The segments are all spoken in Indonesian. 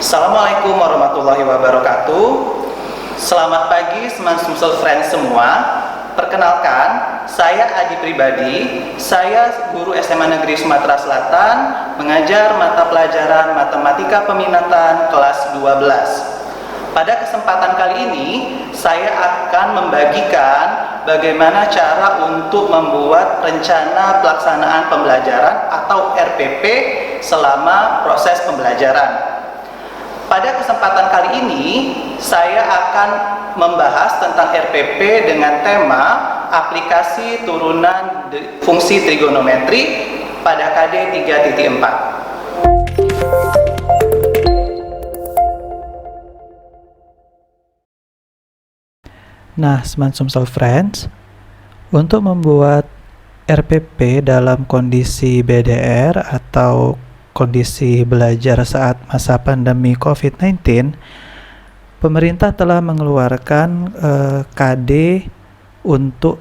Assalamualaikum warahmatullahi wabarakatuh. Selamat pagi Seman Sumsel Friends semua. Perkenalkan, saya Adi Pribadi. Saya guru SMA Negeri Sumatera Selatan, mengajar mata pelajaran Matematika Peminatan kelas 12. Pada kesempatan kali ini, saya akan membagikan bagaimana cara untuk membuat rencana pelaksanaan pembelajaran atau RPP selama proses pembelajaran. Pada kesempatan kali ini, saya akan membahas tentang RPP dengan tema aplikasi turunan fungsi trigonometri pada KD 3.4. Nah, Seman Sumsel Friends, untuk membuat RPP dalam kondisi BDR atau kondisi belajar saat masa pandemi COVID-19, pemerintah telah mengeluarkan KD untuk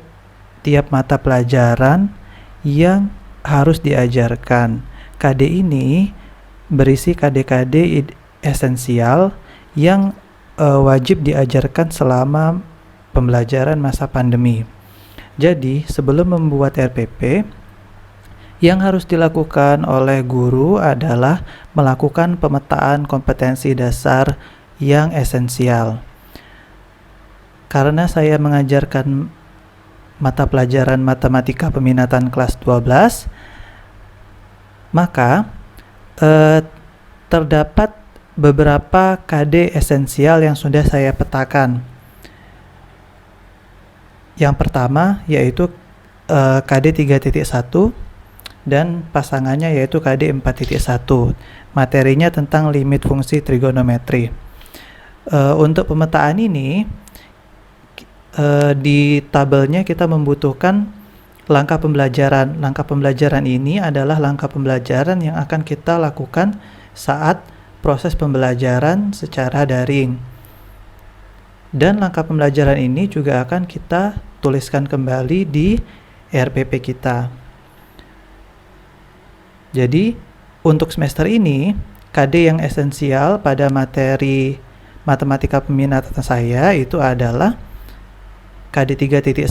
tiap mata pelajaran yang harus diajarkan. KD ini berisi KD-KD esensial yang wajib diajarkan selama pembelajaran masa pandemi. Jadi, sebelum membuat RPP, yang harus dilakukan oleh guru adalah melakukan pemetaan kompetensi dasar yang esensial. Karena saya mengajarkan mata pelajaran Matematika Peminatan kelas 12, maka terdapat beberapa KD esensial yang sudah saya petakan. Yang pertama yaitu KD 3.1 dan pasangannya yaitu KD 4.1. Materinya tentang limit fungsi trigonometri. Untuk pemetaan ini, di tabelnya kita membutuhkan langkah pembelajaran. Langkah pembelajaran ini adalah langkah pembelajaran yang akan kita lakukan saat proses pembelajaran secara daring. Dan langkah pembelajaran ini juga akan kita tuliskan kembali di RPP kita. Jadi, untuk semester ini, KD yang esensial pada materi Matematika Peminatan saya itu adalah KD 3.1,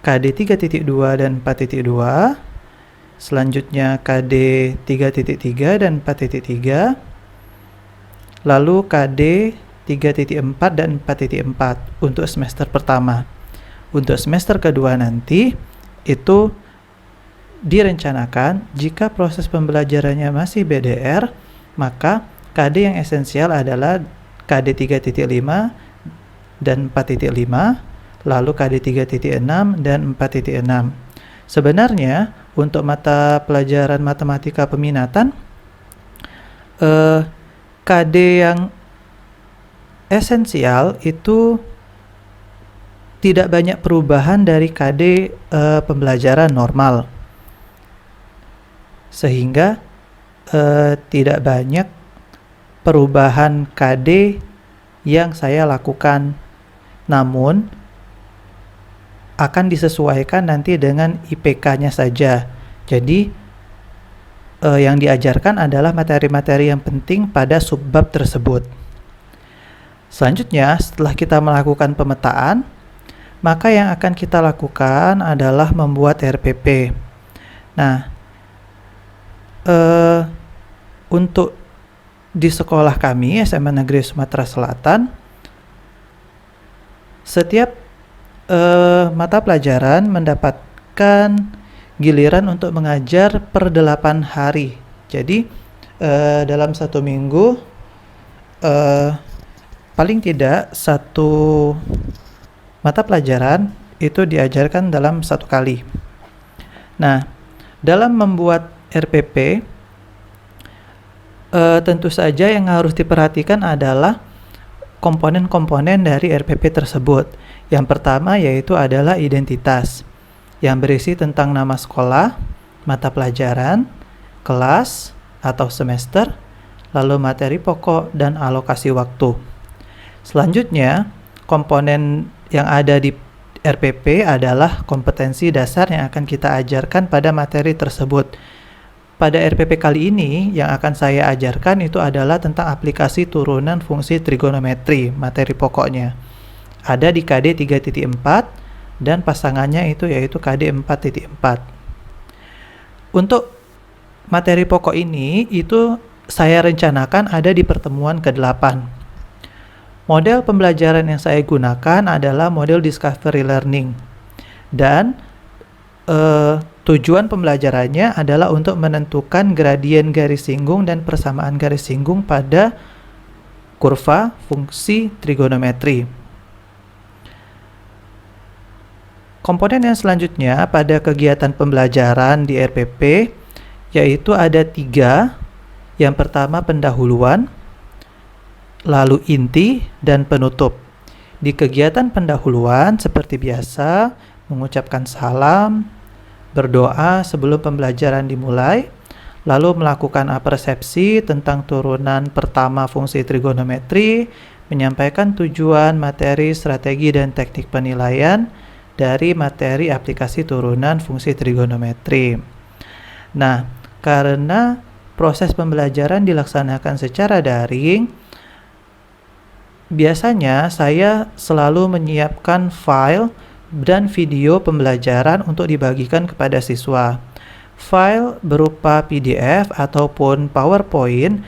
KD 3.2 dan 4.2, selanjutnya KD 3.3 dan 4.3, lalu KD 3.4 dan 4.4 untuk semester pertama. Untuk semester kedua nanti, itu direncanakan jika proses pembelajarannya masih BDR, maka KD yang esensial adalah KD 3.5 dan 4.5, lalu KD 3.6 dan 4.6. Sebenarnya, untuk mata pelajaran Matematika Peminatan, KD yang esensial itu tidak banyak perubahan dari KD pembelajaran normal, sehingga tidak banyak perubahan KD yang saya lakukan, namun akan disesuaikan nanti dengan IPK-nya saja. Jadi yang diajarkan adalah materi-materi yang penting pada subbab tersebut. Selanjutnya, setelah kita melakukan pemetaan, maka yang akan kita lakukan adalah membuat RPP. Nah, untuk di sekolah kami, SMA Negeri Sumatera Selatan, setiap mata pelajaran mendapatkan giliran untuk mengajar per 8 hari. Jadi, dalam satu minggu, paling tidak satu mata pelajaran itu diajarkan dalam satu kali. Nah, dalam membuat RPP, tentu saja yang harus diperhatikan adalah komponen-komponen dari RPP tersebut. Yang pertama yaitu adalah identitas, yang berisi tentang nama sekolah, mata pelajaran, kelas atau semester, lalu materi pokok dan alokasi waktu. Selanjutnya, komponen yang ada di RPP adalah kompetensi dasar yang akan kita ajarkan pada materi tersebut. pada RPP kali ini yang akan saya ajarkan itu adalah tentang aplikasi turunan fungsi trigonometri, materi pokoknya. Ada di KD 3.4 dan pasangannya itu yaitu KD 4.4. Untuk materi pokok ini itu saya rencanakan ada di pertemuan ke-8. Model pembelajaran yang saya gunakan adalah model Discovery Learning. Dan tujuan pembelajarannya adalah untuk menentukan gradien garis singgung dan persamaan garis singgung pada kurva fungsi trigonometri. Komponen yang selanjutnya pada kegiatan pembelajaran di RPP yaitu ada 3. Yang pertama pendahuluan, lalu inti, dan penutup. Di kegiatan pendahuluan seperti biasa mengucapkan salam, berdoa sebelum pembelajaran dimulai, lalu melakukan apersepsi tentang turunan pertama fungsi trigonometri, menyampaikan tujuan, materi, strategi, dan teknik penilaian dari materi aplikasi turunan fungsi trigonometri. Nah, karena proses pembelajaran dilaksanakan secara daring, biasanya saya selalu menyiapkan file dan video pembelajaran untuk dibagikan kepada siswa. File berupa PDF ataupun PowerPoint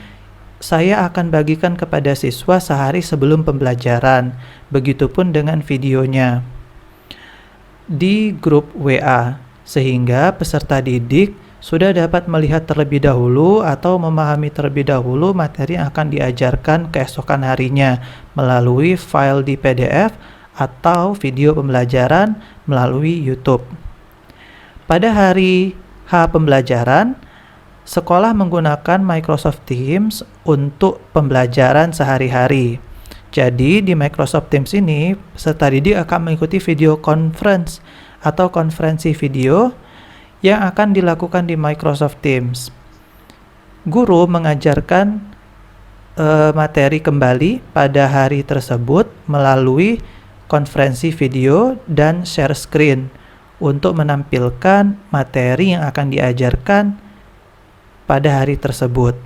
saya akan bagikan kepada siswa sehari sebelum pembelajaran. Begitupun dengan videonya di grup WA, sehingga peserta didik sudah dapat melihat terlebih dahulu atau memahami terlebih dahulu materi yang akan diajarkan keesokan harinya melalui file di PDF atau video pembelajaran melalui YouTube. Pada hari H pembelajaran, sekolah menggunakan Microsoft Teams untuk pembelajaran sehari-hari. Jadi di Microsoft Teams ini, peserta didik akan mengikuti video conference atau konferensi video yang akan dilakukan di Microsoft Teams. Guru mengajarkan materi kembali pada hari tersebut melalui konferensi video dan share screen untuk menampilkan materi yang akan diajarkan pada hari tersebut.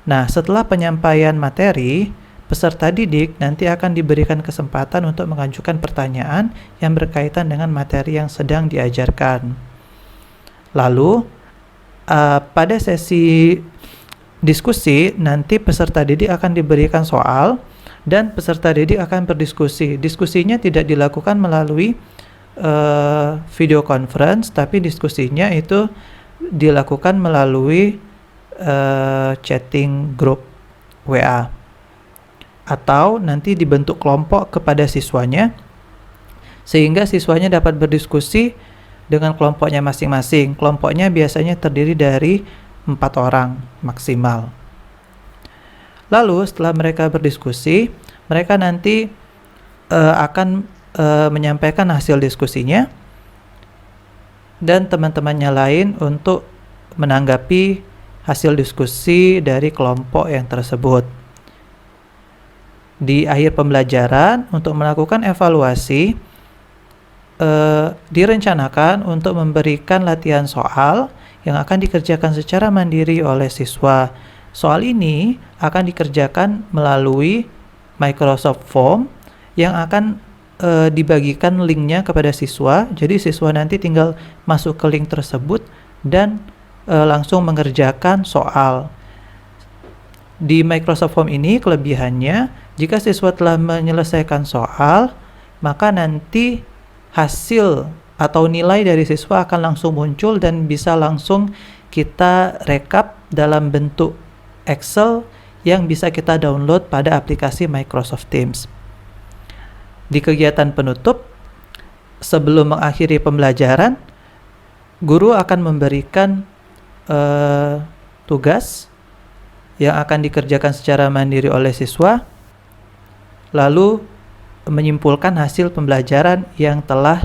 Nah, setelah penyampaian materi, peserta didik nanti akan diberikan kesempatan untuk mengajukan pertanyaan yang berkaitan dengan materi yang sedang diajarkan. Lalu, pada sesi diskusi, nanti peserta didik akan diberikan soal dan peserta didik akan berdiskusi. Diskusinya tidak dilakukan melalui video conference, tapi diskusinya itu dilakukan melalui chatting grup WA. Atau nanti dibentuk kelompok kepada siswanya, sehingga siswanya dapat berdiskusi dengan kelompoknya masing-masing. Kelompoknya biasanya terdiri dari 4 orang maksimal. Lalu setelah mereka berdiskusi, mereka nanti akan menyampaikan hasil diskusinya dan teman-temannya lain untuk menanggapi hasil diskusi dari kelompok yang tersebut. Di akhir pembelajaran, untuk melakukan evaluasi, direncanakan untuk memberikan latihan soal yang akan dikerjakan secara mandiri oleh siswa. Soal ini akan dikerjakan melalui Microsoft Form yang akan dibagikan linknya kepada siswa. Jadi siswa nanti tinggal masuk ke link tersebut dan langsung mengerjakan soal. Di Microsoft Form ini kelebihannya, jika siswa telah menyelesaikan soal, maka nanti hasil atau nilai dari siswa akan langsung muncul dan bisa langsung kita rekap dalam bentuk Excel yang bisa kita download pada aplikasi Microsoft Teams. Di kegiatan penutup, sebelum mengakhiri pembelajaran, guru akan memberikan tugas yang akan dikerjakan secara mandiri oleh siswa, lalu menyimpulkan hasil pembelajaran yang telah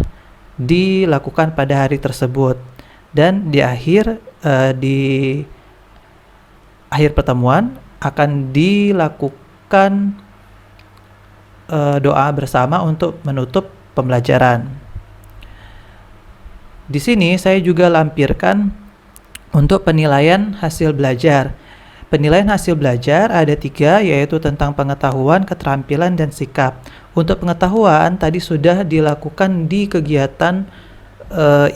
dilakukan pada hari tersebut. Dan di akhir pertemuan akan dilakukan doa bersama untuk menutup pembelajaran. Di sini saya juga lampirkan Untuk penilaian hasil belajar. Penilaian hasil belajar ada 3, yaitu tentang pengetahuan, keterampilan, dan sikap. Untuk pengetahuan tadi sudah dilakukan di kegiatan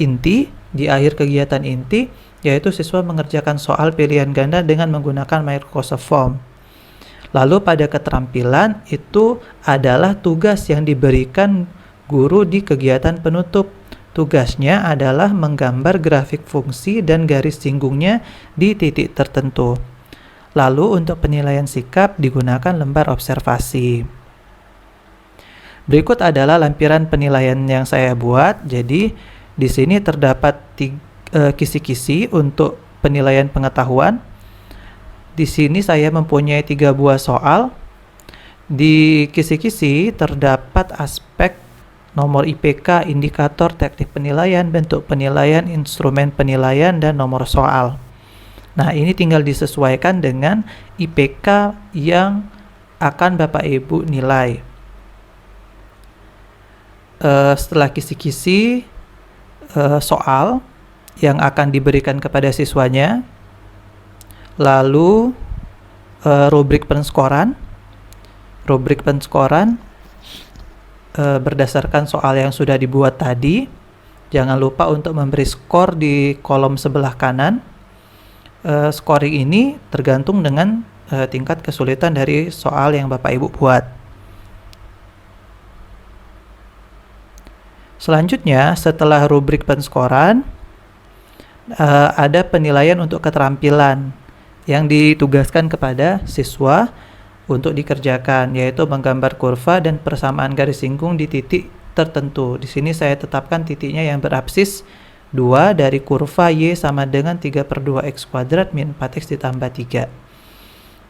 inti, di akhir kegiatan inti, yaitu siswa mengerjakan soal pilihan ganda dengan menggunakan Microsoft Form. Lalu pada keterampilan itu adalah tugas yang diberikan guru di kegiatan penutup. Tugasnya adalah menggambar grafik fungsi dan garis singgungnya di titik tertentu. Lalu untuk penilaian sikap digunakan lembar observasi. Berikut adalah lampiran penilaian yang saya buat. Jadi di sini terdapat kisi-kisi untuk penilaian pengetahuan. Di sini saya mempunyai 3 buah soal. Di kisi-kisi terdapat aspek nomor IPK, indikator teknik penilaian, bentuk penilaian, instrumen penilaian, dan nomor soal. Nah, ini tinggal disesuaikan dengan IPK yang akan Bapak Ibu nilai. Setelah kisi-kisi soal yang akan diberikan kepada siswanya, lalu rubrik penskoran. Rubrik penskoran berdasarkan soal yang sudah dibuat tadi. Jangan lupa untuk memberi skor di kolom sebelah kanan. Scoring ini tergantung dengan tingkat kesulitan dari soal yang Bapak Ibu buat. Selanjutnya, setelah rubrik penskoran, ada penilaian untuk keterampilan yang ditugaskan kepada siswa untuk dikerjakan, yaitu menggambar kurva dan persamaan garis singgung di titik tertentu. Di sini saya tetapkan titiknya yang berabsis 2 dari kurva Y sama dengan 3/2x² min 4x ditambah 3.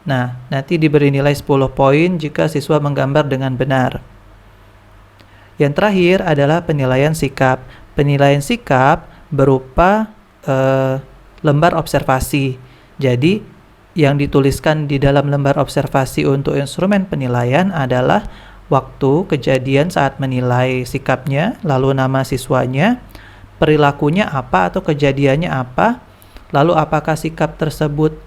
Nah, nanti diberi nilai 10 poin jika siswa menggambar dengan benar. Yang terakhir adalah penilaian sikap. Penilaian sikap berupa lembar observasi. Jadi, yang dituliskan di dalam lembar observasi untuk instrumen penilaian adalah waktu kejadian saat menilai sikapnya, lalu nama siswanya, perilakunya apa atau kejadiannya apa, lalu apakah sikap tersebut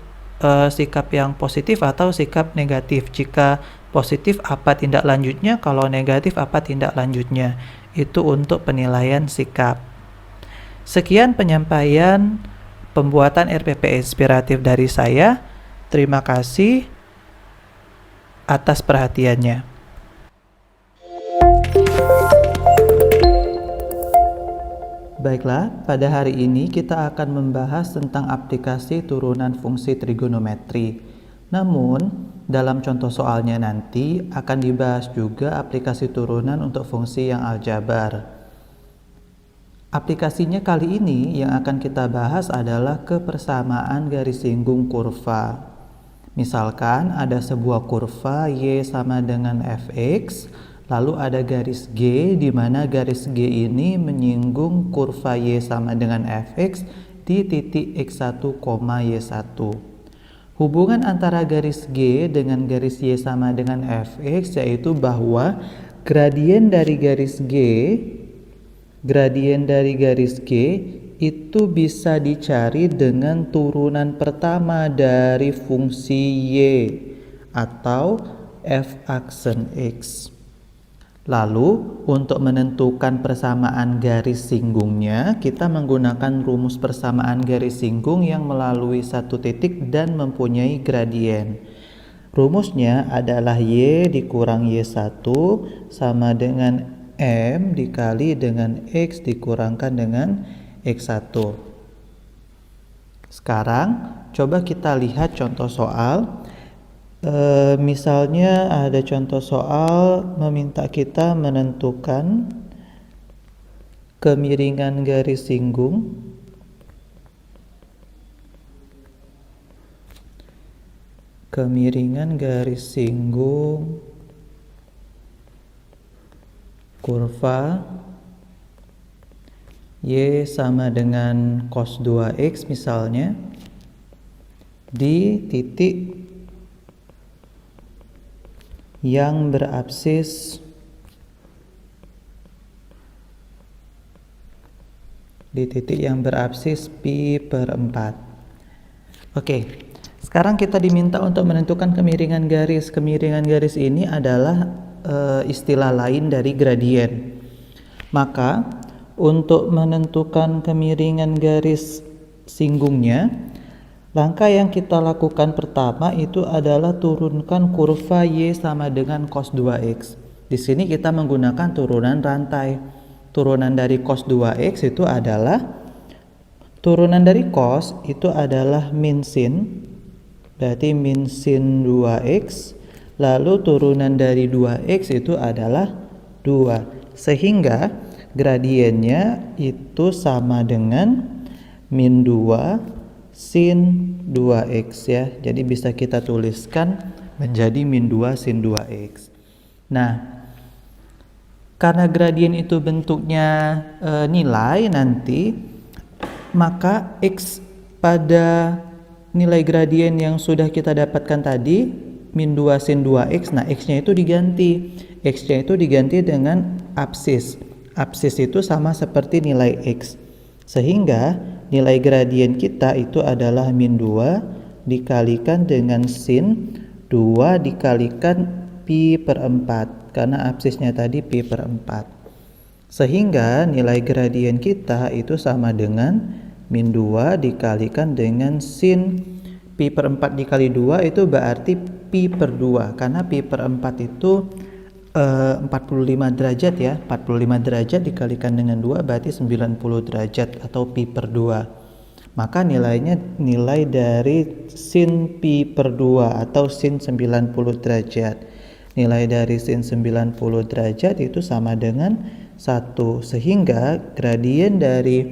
sikap yang positif atau sikap negatif. Jika positif, apa tindak lanjutnya, kalau negatif, apa tindak lanjutnya. Itu untuk penilaian sikap. Sekian penyampaian pembuatan RPP inspiratif dari saya. Terima kasih atas perhatiannya. Baiklah, pada hari ini kita akan membahas tentang aplikasi turunan fungsi trigonometri. Namun, dalam contoh soalnya nanti akan dibahas juga aplikasi turunan untuk fungsi yang aljabar. Aplikasinya kali ini yang akan kita bahas adalah kepersamaan garis singgung kurva. Misalkan ada sebuah kurva Y sama dengan Fx, lalu ada garis G di mana garis G ini menyinggung kurva Y sama dengan Fx di titik x1, y1. Hubungan antara garis G dengan garis Y sama dengan Fx yaitu bahwa gradien dari garis G itu bisa dicari dengan turunan pertama dari fungsi Y atau f aksen X. Lalu untuk menentukan persamaan garis singgungnya, kita menggunakan rumus persamaan garis singgung yang melalui satu titik dan mempunyai gradien. Rumusnya adalah Y dikurang Y1 sama dengan M dikali dengan X dikurangkan dengan X1. Sekarang coba kita lihat contoh soal. Misalnya ada contoh soal meminta kita menentukan kemiringan garis singgung kurva Y sama dengan cos 2x misalnya di titik yang berabsis pi per 4. Oke, sekarang kita diminta untuk menentukan kemiringan garis. Kemiringan garis ini adalah istilah lain dari gradien. Maka untuk menentukan kemiringan garis singgungnya, langkah yang kita lakukan pertama itu adalah turunkan kurva Y sama dengan cos 2X. Di sini kita menggunakan turunan rantai. Turunan dari cos 2X itu adalah turunan dari cos itu adalah min sin, berarti min sin 2X, lalu turunan dari 2X itu adalah 2, sehingga gradiennya itu sama dengan min 2 sin 2X ya. Jadi bisa kita tuliskan menjadi min 2 sin 2X. Nah, karena gradien itu bentuknya nilai nanti, maka X pada nilai gradien yang sudah kita dapatkan tadi, min 2 sin 2X, nah X-nya itu diganti. X-nya itu diganti dengan absis. Absis itu sama seperti nilai X. Sehingga nilai gradien kita itu adalah min 2 dikalikan dengan sin 2 dikalikan pi per 4. Karena absisnya tadi pi per 4. Sehingga nilai gradien kita itu sama dengan min 2 dikalikan dengan sin pi per 4 dikali 2 itu berarti pi per 2. Karena pi per 4 itu 45 derajat ya. 45 derajat dikalikan dengan 2 berarti 90 derajat atau pi per 2. Maka nilainya nilai dari sin pi per 2 atau sin 90 derajat. Nilai dari sin 90 derajat itu sama dengan 1, sehingga gradien dari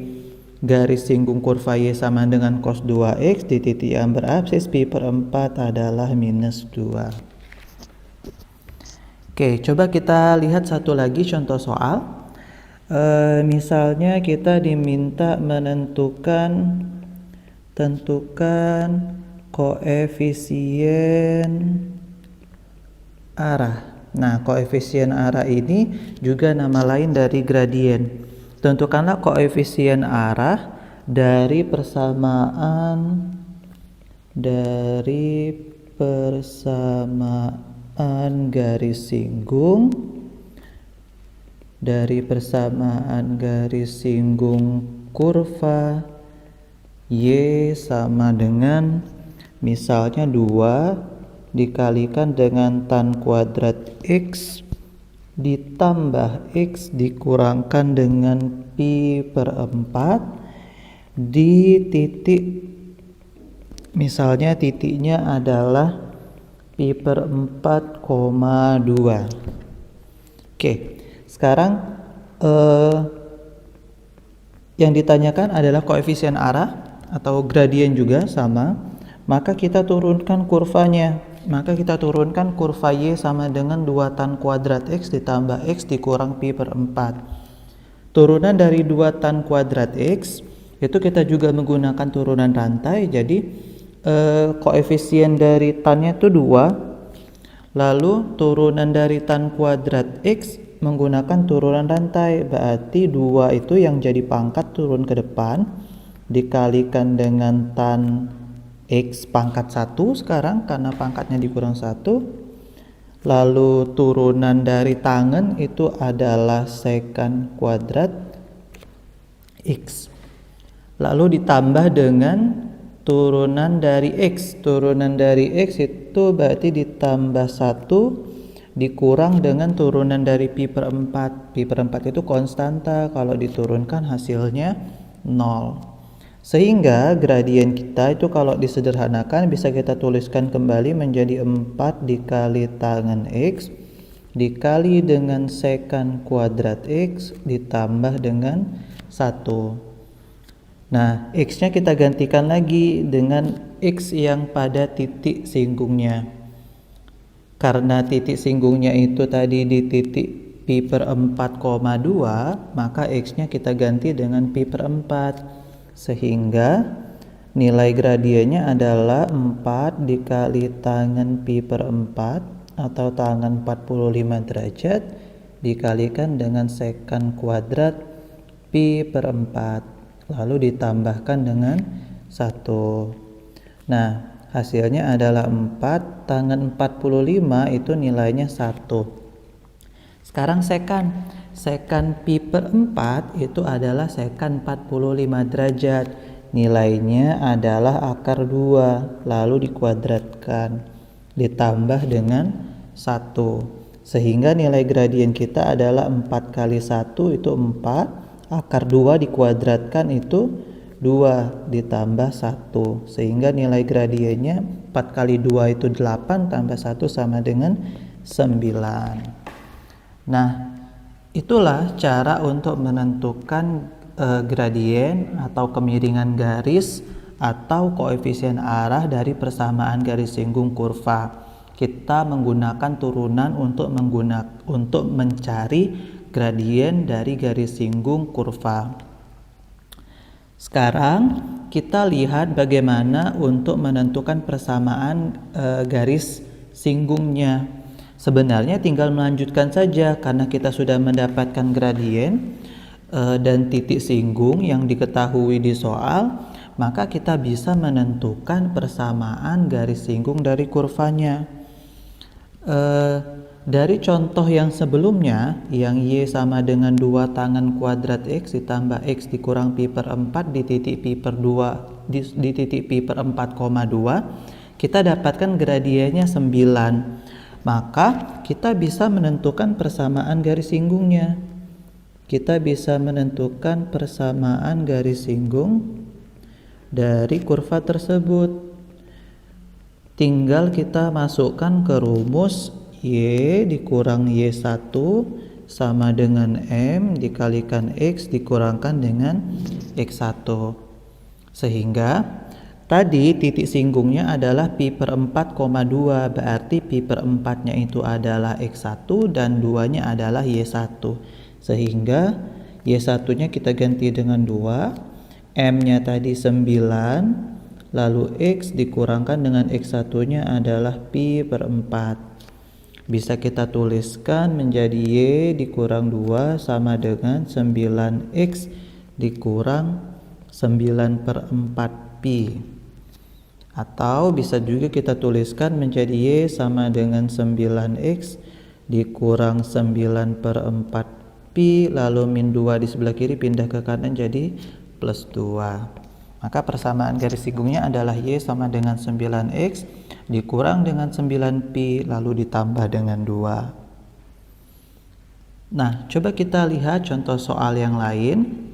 garis singgung kurva Y sama dengan cos 2X di titik yang berabsis pi per 4 adalah minus 2. Oke, coba kita lihat satu lagi contoh soal. Misalnya kita diminta tentukan koefisien arah. Nah, koefisien arah ini juga nama lain dari gradien. Tentukanlah koefisien arah dari persamaan garis singgung kurva Y sama dengan misalnya 2 dikalikan dengan tan kuadrat X ditambah X dikurangkan dengan pi per 4 di titik, misalnya titiknya adalah pi per 4,2. Oke, sekarang yang ditanyakan adalah koefisien arah atau gradien juga sama, maka kita turunkan kurvanya. Maka kita turunkan kurva Y sama dengan 2 tan kuadrat X ditambah X dikurang pi per 4. Turunan dari 2 tan kuadrat X itu kita juga menggunakan turunan rantai. Jadi koefisien dari tannya itu 2, lalu turunan dari tan kuadrat X menggunakan turunan rantai, berarti 2 itu yang jadi pangkat turun ke depan dikalikan dengan tan X pangkat 1 sekarang karena pangkatnya dikurang 1. Lalu turunan dari tangen itu adalah secant kuadrat X. Lalu ditambah dengan turunan dari X. Turunan dari X itu berarti ditambah 1 dikurang dengan turunan dari pi per 4. Pi per 4 itu konstanta, kalau diturunkan hasilnya 0. Sehingga gradien kita itu kalau disederhanakan bisa kita tuliskan kembali menjadi 4 dikali tangen X dikali dengan secant kuadrat X ditambah dengan 1. Nah, X-nya kita gantikan lagi dengan X yang pada titik singgungnya. Karena titik singgungnya itu tadi di titik pi per 4,2, maka X-nya kita ganti dengan pi per 4. Sehingga nilai gradiennya adalah 4 dikali tangen pi per 4 atau tangen 45 derajat dikalikan dengan secant kuadrat pi per 4 lalu ditambahkan dengan 1. Nah, hasilnya adalah 4, tangen 45 itu nilainya 1. Sekarang sekan pi per 4 itu adalah sekan 45 derajat. Nilainya adalah akar 2, lalu dikuadratkan, ditambah dengan 1. Sehingga nilai gradien kita adalah 4 kali 1 itu 4, akar 2 dikuadratkan itu 2 ditambah 1. Sehingga nilai gradiennya 4 kali 2 itu 8 tambah 1 sama dengan 9. Nah, itulah cara untuk menentukan gradien atau kemiringan garis atau koefisien arah dari persamaan garis singgung kurva. Kita menggunakan turunan untuk mencari gradien dari garis singgung kurva. Sekarang kita lihat bagaimana untuk menentukan persamaan garis singgungnya. Sebenarnya tinggal melanjutkan saja karena kita sudah mendapatkan gradien dan titik singgung yang diketahui di soal, maka kita bisa menentukan persamaan garis singgung dari kurvanya. Dari contoh yang sebelumnya, yang Y sama dengan 2 tangen kuadrat X ditambah X dikurang pi per 4 di titik pi per 2 di titik pi per 4,2, kita dapatkan gradiennya 9. Maka kita bisa menentukan persamaan garis singgungnya. Kita bisa menentukan persamaan garis singgung dari kurva tersebut. Tinggal kita masukkan ke rumus Y dikurang Y1 sama dengan M dikalikan X dikurangkan dengan X1. Sehingga tadi titik singgungnya adalah pi per 4,2, berarti pi per 4-nya itu adalah X1 dan 2-nya adalah Y1. Sehingga Y1-nya kita ganti dengan 2, M-nya tadi 9, lalu X dikurangkan dengan X1-nya adalah pi per 4. Bisa kita tuliskan menjadi Y dikurang 2 sama dengan 9X dikurang 9 per 4 pi. Atau bisa juga kita tuliskan menjadi Y sama dengan 9X dikurang 9 per 4 pi, lalu min 2 di sebelah kiri pindah ke kanan jadi plus 2. Maka persamaan garis singgungnya adalah Y sama dengan 9X dikurang dengan 9 pi lalu ditambah dengan 2. Nah, coba kita lihat contoh soal yang lain.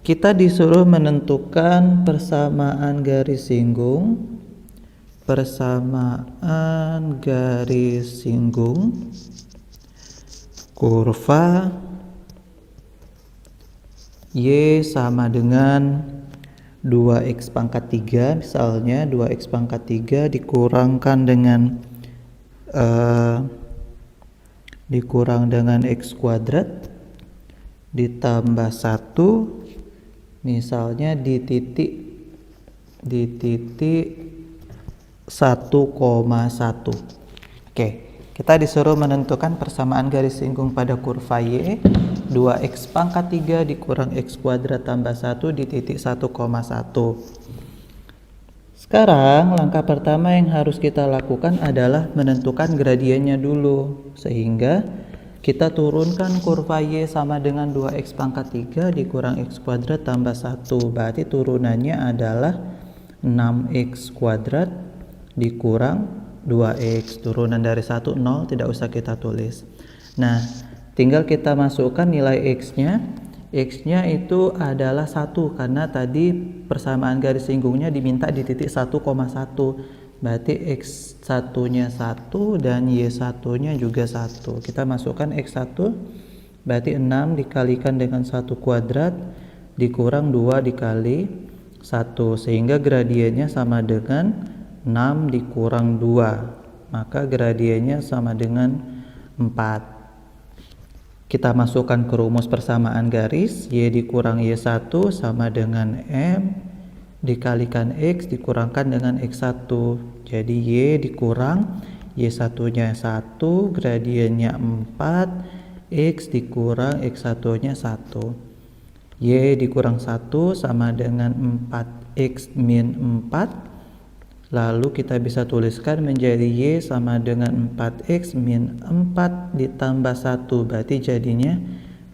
Kita disuruh menentukan persamaan garis singgung kurva Y sama dengan 2x pangkat 3, misalnya 2x pangkat 3 dikurang dengan x kuadrat ditambah 1, misalnya di titik 1,1. Oke, kita disuruh menentukan persamaan garis singgung pada kurva Y 2x pangkat 3 dikurang x kuadrat tambah 1 di titik 1,1. Sekarang langkah pertama yang harus kita lakukan adalah menentukan gradiennya dulu. Sehingga kita turunkan kurva Y sama dengan 2x pangkat 3 dikurang x kuadrat tambah 1. Berarti turunannya adalah 6x kuadrat dikurang 2x. Turunan dari 1, 0, tidak usah kita tulis. Nah, tinggal kita masukkan nilai x-nya. X-nya itu adalah 1 karena tadi persamaan garis singgungnya diminta di titik 1,1. Berarti x1-nya 1 dan y1-nya juga 1. Kita masukkan x1 berarti 6 dikalikan dengan 1 kuadrat dikurang 2 dikali 1, sehingga gradiennya sama dengan 6 dikurang 2. Maka gradiennya sama dengan 4. Kita masukkan ke rumus persamaan garis, Y dikurang Y1 sama dengan M dikalikan X dikurangkan dengan X1. Jadi Y dikurang Y1-nya 1, gradiennya 4, X dikurang X1-nya 1. Y dikurang 1 sama dengan 4X min 4. Lalu kita bisa tuliskan menjadi Y sama dengan 4X min 4 ditambah 1. Berarti jadinya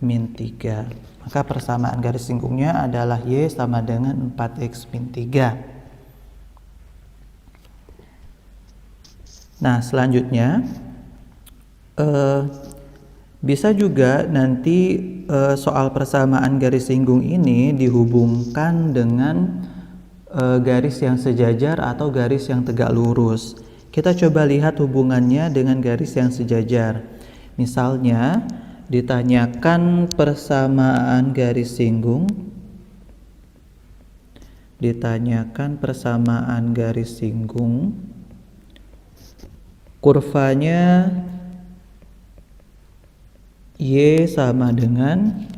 min 3. Maka persamaan garis singgungnya adalah Y sama dengan 4X min 3. Nah, selanjutnya bisa juga nanti soal persamaan garis singgung ini dihubungkan dengan garis yang sejajar atau garis yang tegak lurus. Kita coba lihat hubungannya dengan garis yang sejajar. Misalnya, ditanyakan persamaan garis singgung. Kurvanya Y sama dengan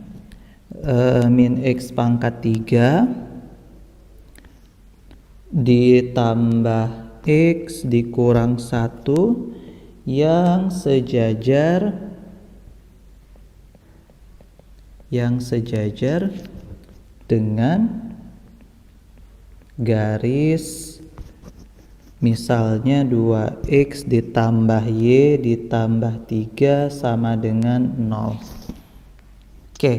min X pangkat 3 ditambah X dikurang 1 yang sejajar dengan garis misalnya 2X ditambah Y ditambah 3 sama dengan 0. Oke,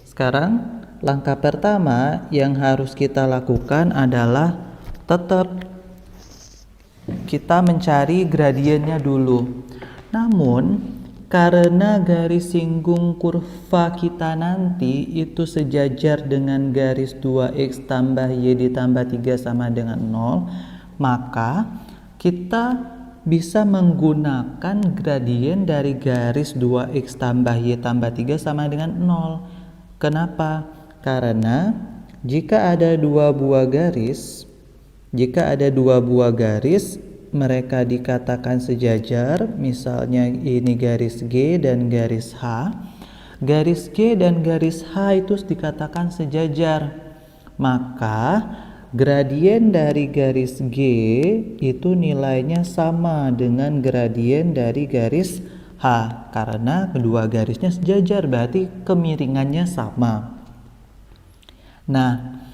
sekarang langkah pertama yang harus kita lakukan adalah tetap kita mencari gradiennya dulu. Namun karena garis singgung kurva kita nanti itu sejajar dengan garis 2X tambah Y ditambah 3 sama dengan 0, maka kita bisa menggunakan gradien dari garis 2X tambah Y tambah 3 sama dengan 0. Kenapa? Karena jika ada dua buah garis mereka dikatakan sejajar, misalnya ini garis G dan garis H. Garis G dan garis H itu dikatakan sejajar. Maka gradien dari garis G itu nilainya sama dengan gradien dari garis H. Karena kedua garisnya sejajar, berarti kemiringannya sama. Nah,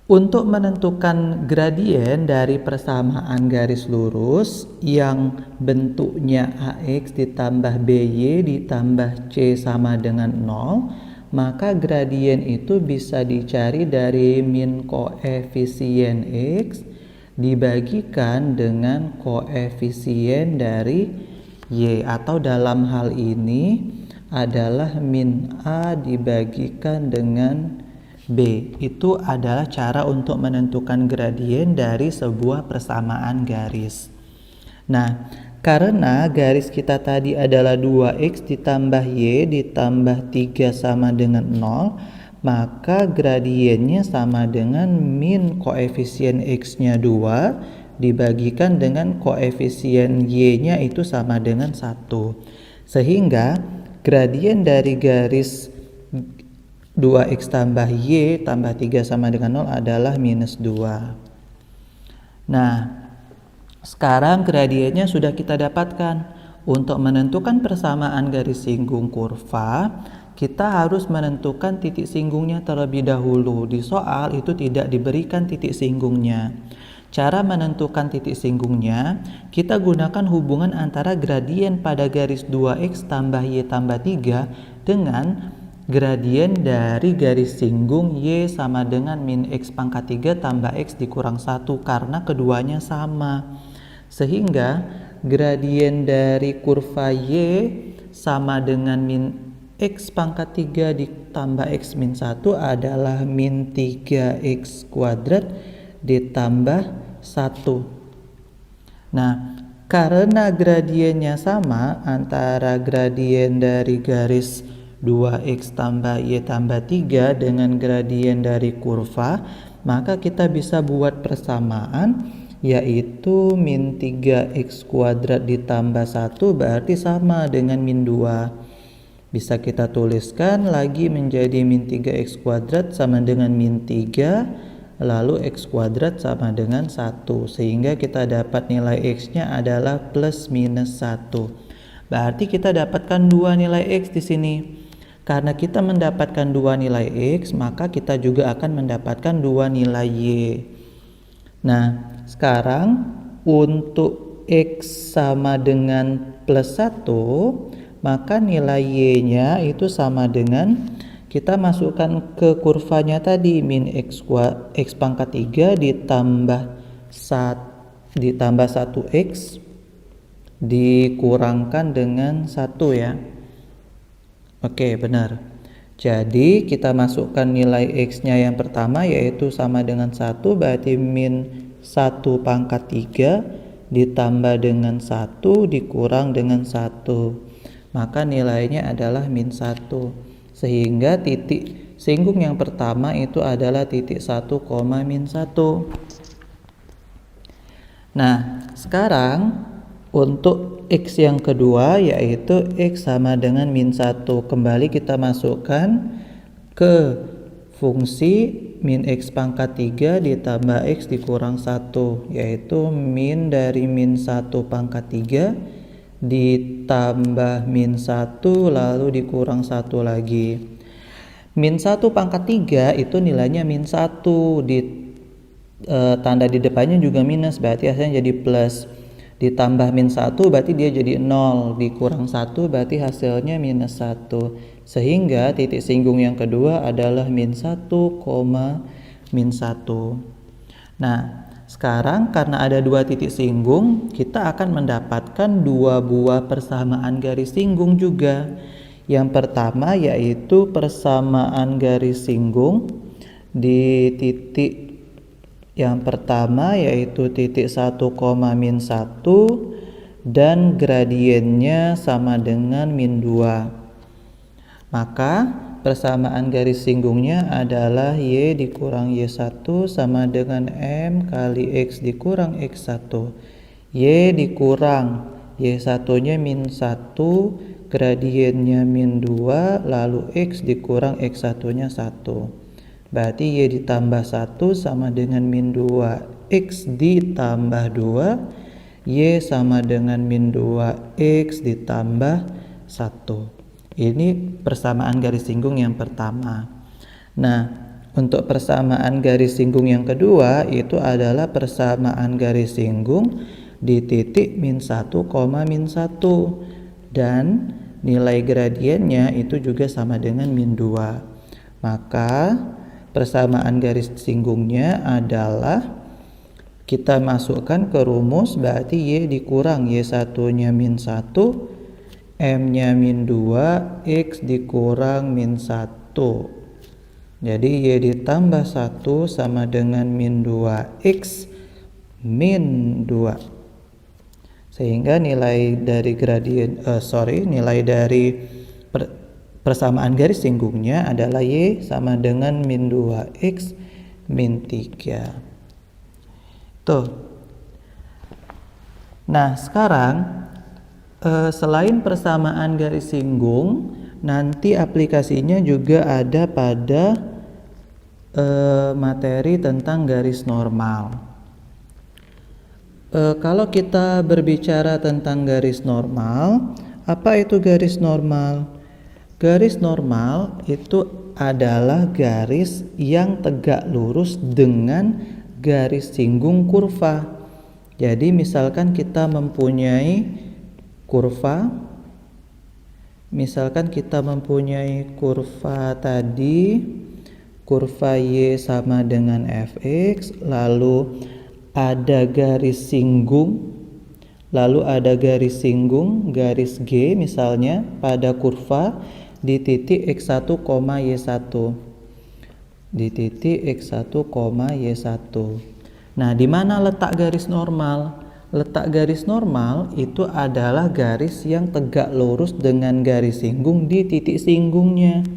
untuk menentukan gradien dari persamaan garis lurus yang bentuknya AX ditambah BY ditambah C sama dengan 0, maka gradien itu bisa dicari dari min koefisien X dibagikan dengan koefisien dari Y, atau dalam hal ini adalah min A dibagikan dengan B. Itu adalah cara untuk menentukan gradien dari sebuah persamaan garis. Nah, karena garis kita tadi adalah 2X ditambah Y ditambah 3 sama dengan 0, maka gradiennya sama dengan min koefisien X-nya 2 dibagikan dengan koefisien Y-nya itu sama dengan 1. Sehingga gradien dari garis 2X tambah Y tambah 3 sama dengan 0 adalah minus 2. Nah, sekarang gradiennya sudah kita dapatkan. Untuk menentukan persamaan garis singgung kurva, kita harus menentukan titik singgungnya terlebih dahulu. Di soal itu tidak diberikan titik singgungnya. Cara menentukan titik singgungnya, kita gunakan hubungan antara gradien pada garis 2X tambah Y tambah 3 dengan gradien dari garis singgung Y sama dengan min X pangkat 3 tambah X dikurang 1 karena keduanya sama. Sehingga gradien dari kurva Y sama dengan min X pangkat 3 ditambah X min 1 adalah min 3X kuadrat ditambah 1. Nah, karena gradiennya sama antara gradien dari garis 2X tambah Y tambah 3 dengan gradien dari kurva, maka kita bisa buat persamaan, yaitu min 3X kuadrat ditambah 1 berarti sama dengan min 2. Bisa kita tuliskan lagi menjadi min 3X kuadrat sama dengan min 3, lalu X kuadrat sama dengan 1. Sehingga kita dapat nilai X-nya adalah plus minus 1. Berarti kita dapatkan dua nilai X di sini. Karena kita mendapatkan 2 nilai X, maka kita juga akan mendapatkan 2 nilai Y. Nah, sekarang untuk X sama dengan plus 1, maka nilai Y-nya itu sama dengan kita masukkan ke kurvanya tadi, min X pangkat 3 ditambah 1X dikurangkan dengan 1 ya. Oke, benar. Jadi kita masukkan nilai X-nya yang pertama yaitu sama dengan 1, berarti min 1 pangkat 3 ditambah dengan 1 dikurang dengan 1. Maka nilainya adalah min 1. Sehingga titik singgung yang pertama itu adalah titik 1, min 1. Nah, sekarang untuk X yang kedua yaitu X sama dengan min 1. Kembali kita masukkan ke fungsi min X pangkat 3 ditambah X dikurang 1, yaitu min dari min 1 pangkat 3 ditambah min 1 lalu dikurang 1 lagi. Min 1 pangkat 3 itu nilainya min 1, tanda di depannya juga minus, berarti hasilnya jadi plus. Ditambah min 1 berarti dia jadi 0, dikurang 1 berarti hasilnya minus 1. Sehingga titik singgung yang kedua adalah min 1, min 1. Nah, sekarang karena ada 2 titik singgung, kita akan mendapatkan 2 buah persamaan garis singgung juga. Yang pertama yaitu persamaan garis singgung di titik yang pertama yaitu titik 1, min 1 dan gradiennya sama dengan min 2. Maka persamaan garis singgungnya adalah Y dikurang Y1 sama dengan M kali X dikurang X1. Y dikurang Y1 nya min 1, gradiennya min 2, lalu X dikurang X1 nya 1. Berarti Y ditambah 1 sama dengan min 2, X ditambah 2, Y sama dengan min 2, X ditambah 1. Ini persamaan garis singgung yang pertama. Nah, untuk persamaan garis singgung yang kedua itu adalah persamaan garis singgung di titik min 1, min 1. Dan nilai gradiennya itu juga sama dengan min 2. Maka persamaan garis singgungnya adalah kita masukkan ke rumus, berarti Y dikurang Y1 nya min 1, M nya min 2, X dikurang min 1. Jadi Y ditambah 1 sama dengan min 2, X min 2. Sehingga nilai dari nilai dari persamaan garis singgungnya adalah Y sama dengan min 2X min 3. Tuh. Nah, sekarang selain persamaan garis singgung, nanti aplikasinya juga ada pada materi tentang garis normal. Kalau kita berbicara tentang garis normal, apa itu garis normal? Garis normal itu adalah garis yang tegak lurus dengan garis singgung kurva. Jadi misalkan kita mempunyai kurva, tadi, kurva Y sama dengan Fx, lalu ada garis singgung, garis G misalnya pada kurva di titik X1, Y1. Nah, di mana letak garis normal? Letak garis normal itu adalah garis yang tegak lurus dengan garis singgung di titik singgungnya.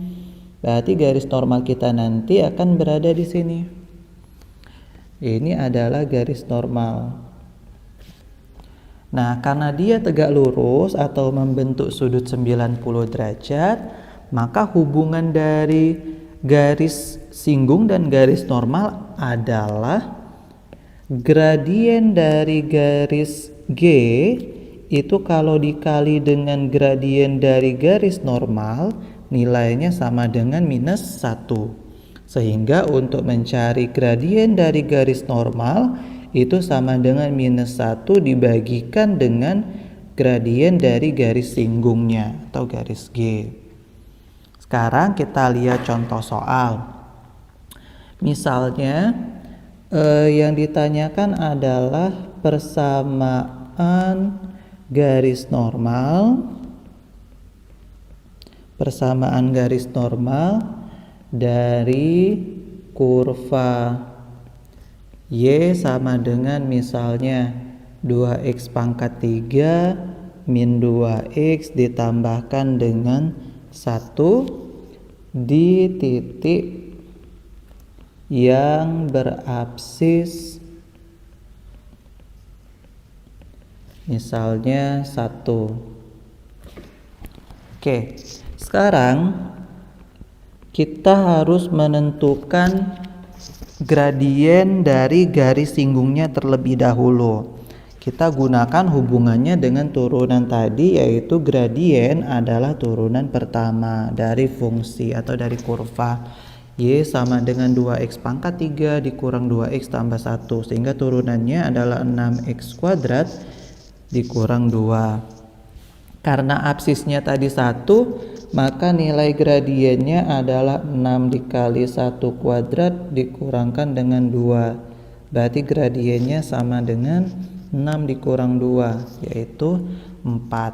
Berarti garis normal kita nanti akan berada di sini. Ini adalah garis normal. Nah, karena dia tegak lurus atau membentuk sudut 90 derajat, maka hubungan dari garis singgung dan garis normal adalah gradien dari garis G itu kalau dikali dengan gradien dari garis normal, nilainya sama dengan minus 1. Sehingga untuk mencari gradien dari garis normal itu sama dengan minus 1 dibagikan dengan gradien dari garis singgungnya atau garis G. Sekarang kita lihat contoh soal. Misalnya yang ditanyakan adalah persamaan garis normal dari kurva Y sama dengan misalnya 2x pangkat 3 min 2x ditambahkan dengan 1 di titik yang berabsis misalnya 1. Oke, sekarang kita harus menentukan gradien dari garis singgungnya terlebih dahulu. Kita gunakan hubungannya dengan turunan tadi, yaitu gradien adalah turunan pertama dari fungsi atau dari kurva Y sama dengan 2x pangkat 3 dikurang 2x tambah 1, sehingga turunannya adalah 6x kuadrat dikurang 2. Karena absisnya tadi 1, maka nilai gradiennya adalah 6 dikali 1 kuadrat dikurangkan dengan 2. Berarti gradiennya sama dengan 6 dikurang 2, yaitu 4.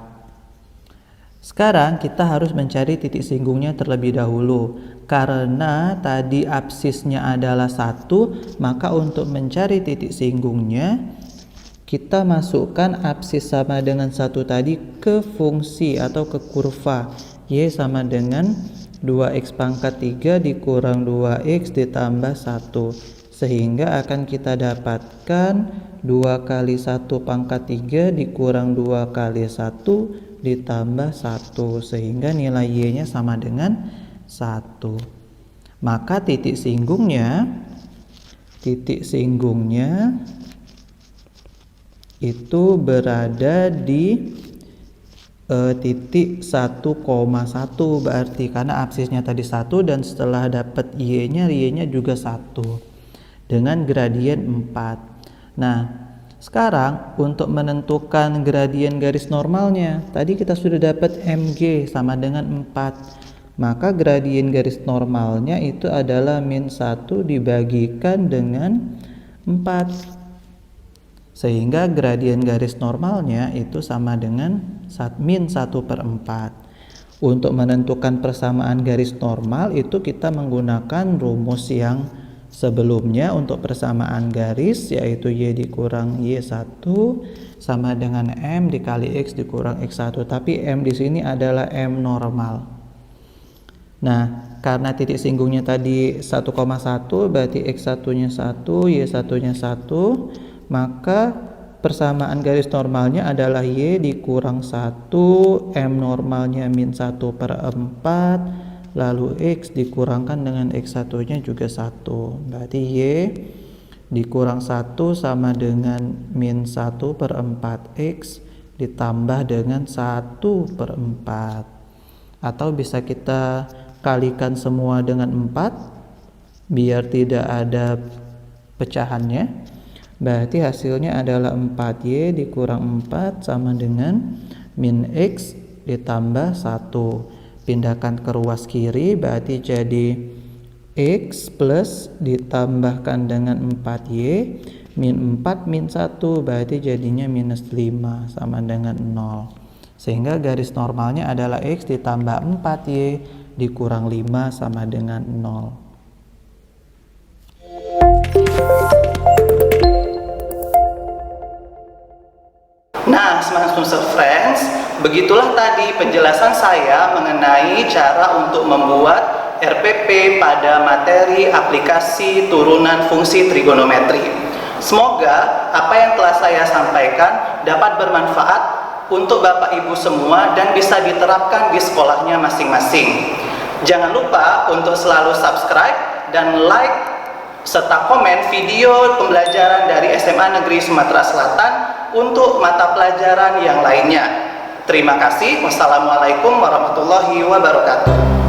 Sekarang kita harus mencari titik singgungnya terlebih dahulu. Karena tadi absisnya adalah 1, maka untuk mencari titik singgungnya kita masukkan absis sama dengan 1 tadi ke fungsi atau ke kurva Y sama dengan 2x pangkat 3 dikurang 2x ditambah 1, sehingga akan kita dapatkan 2 kali 1 pangkat 3 dikurang 2 kali 1 ditambah 1, sehingga nilai Y nya sama dengan 1. Maka titik singgungnya itu berada di titik 1,1, berarti karena absisnya tadi 1 dan setelah dapat Y nya juga 1 dengan gradien 4. Nah, sekarang untuk menentukan gradien garis normalnya, tadi kita sudah dapat MG sama dengan 4. Maka gradien garis normalnya itu adalah min 1 dibagikan dengan 4. Sehingga gradien garis normalnya itu sama dengan min 1/4. Untuk menentukan persamaan garis normal itu kita menggunakan rumus yang sebelumnya untuk persamaan garis, yaitu Y dikurang Y1 sama dengan M dikali X dikurang X1. Tapi M di sini adalah M normal. Nah, karena titik singgungnya tadi 1,1 berarti X1-nya 1, Y1-nya 1. Maka persamaan garis normalnya adalah Y dikurang 1, M normalnya min 1/4, lalu X dikurangkan dengan X1 nya juga 1. Berarti Y dikurang 1 sama dengan min 1/4 X ditambah dengan 1/4. Atau bisa kita kalikan semua dengan 4 biar tidak ada pecahannya. Berarti hasilnya adalah 4Y dikurang 4 sama dengan min X ditambah 1. Pindahkan ke ruas kiri, berarti jadi X plus ditambahkan dengan 4Y min 4 min 1, berarti jadinya minus 5 sama dengan 0. Sehingga garis normalnya adalah X ditambah 4Y dikurang 5 sama dengan 0. Nah, Smart Friends, begitulah tadi penjelasan saya mengenai cara untuk membuat RPP pada materi aplikasi turunan fungsi trigonometri. Semoga apa yang telah saya sampaikan dapat bermanfaat untuk Bapak Ibu semua dan bisa diterapkan di sekolahnya masing-masing. Jangan lupa untuk selalu subscribe dan like serta komen video pembelajaran dari SMA Negeri Sumatera Selatan untuk mata pelajaran yang lainnya. Terima kasih. Wassalamualaikum warahmatullahi wabarakatuh.